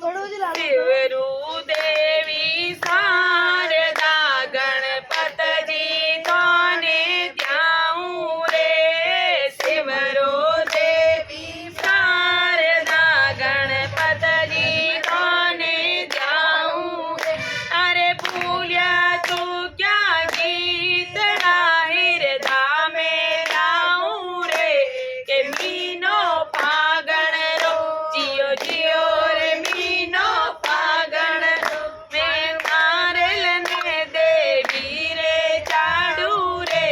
शिवरू देवी शारदा गणपत जी कोने ध्याऊं रे। शिवरू देवी शारदा गणपत जी कोने ध्याऊं रे। अरे भूलिया तू क्या गीत हिरदा में गाऊं रे। के मीनो फागण रो जियो जियो रे मीनो फागण रो। मैं नारियल ने देवी रे चाडू रे।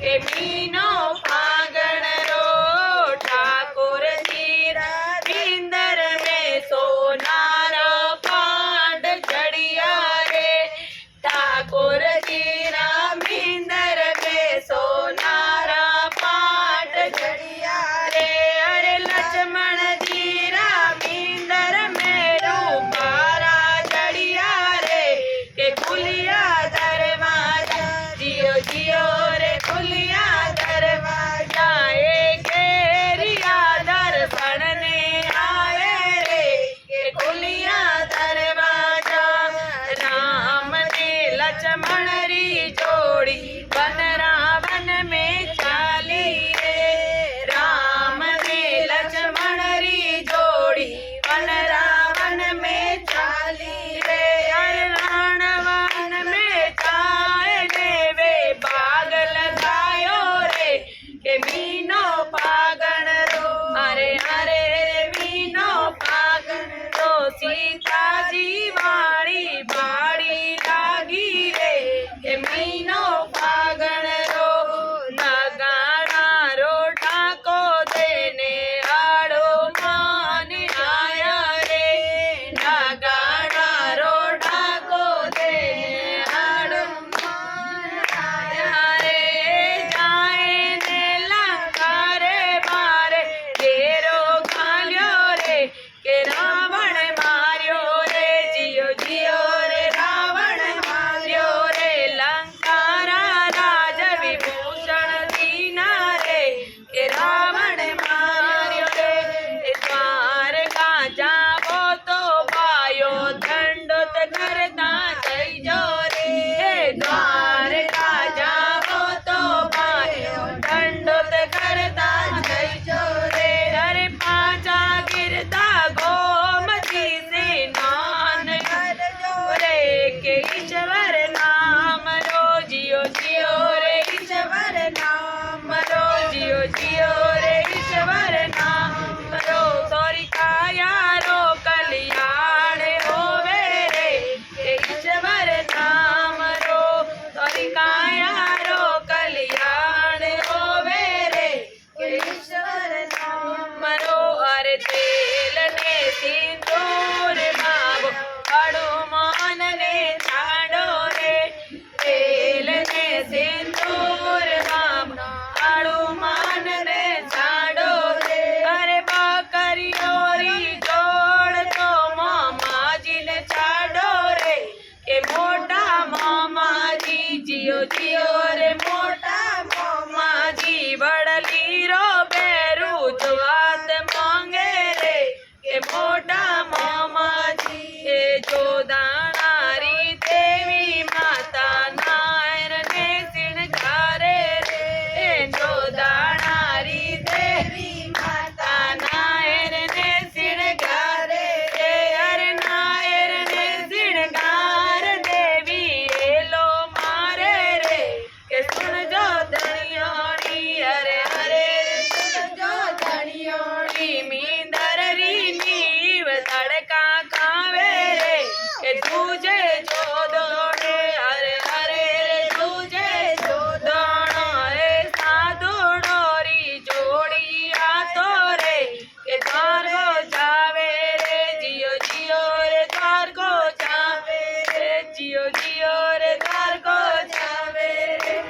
के मीनो फागण रो ठाकुर जी रविंदर में सोनारा पांड चढ़िया रे। ठाकुर जी रविंदर में सोनारा पाट चढ़िया रे। अरे लक्ष्मण जी रविंदर में रूपारा चढ़िया रे। के खुलिया दरवाजा जियो जियो रे खुलिया दरवाजा। घेरिया दर्शन ने आए रे। के खुलिया दरवाजा। राम ने लक्ष्मण री जोड़ी वन रावण में चाली रे। राम ने लक्ष्मण री जोड़ी वन रावण में चाली रे। अरे रावण में चाय ने वे बाग लगायो रे। के मीनो फागण रो अरे अरे रे मीनो फागण रो। सीता जी वाणी बाड़ी लागी रे। के मीनो फागण रो नगाड़ा रो ठाको देने आड़ो मान आया रे। नगाड़ा रो ठाको देने आड़ो मान आया रे। जाए ने लंका रे बारे तेरो खालियो रे। के रावण मारियो रे जियो जियो रे रावण मारियो रे। लंकारा राज विभूषण दीना रे। के रावण मारियो रे। द्वारका जावो तो पायो दंडोत करता जइजो रे। द्वारका जावो तो पायो दंडोत करता जइजो रे। अरे पाचा गिरता गोमती से नान करजो रे। के ईश्वर नाम रो जियो जियो रे ईश्वर नाम रो जियो जियो रे ईश्वर नाम रो। तोरी काया रो कल्याण होवे रे। के ईश्वर नाम रो तोरी काया रो कल्याण होवे रे। के ईश्वर नाम रो। अरे तेल ने सिंदूर बाबो हनुमान ने छाड़ो रे। तेल ने सिंदूर बाबो हनुमान ने छाड़ो रे। अरे बकरियोरी जोड़ तो मामा जी ने छाड़ो रे। के मोटा मामा जी जियो जियो रे मोटा मामा जी। बड़ली रो बेरू जवात मांगे रे। के मोटा मामा जी ए जो दानारी देवी माता नायर ने सिणगारे रे। जो दानारी देवी माता नायर ने सिणगारे रे। अरे नायर ने सिणगार देवी एलो मारे रे। के सुन जो धनियोड़ी अरे अरे सुन जो धनियोड़ी मींदर री नीव तड़का खावे रे। के तुझे जो दौड़े अरे अरे रे तुझे जो दौड़ो रे। साधु डोरी जोड़ी आतो रे। के द्वार को जावे रे जियो जियो रे द्वार को जावे रे। जियो जियो रे द्वार को जावे रे।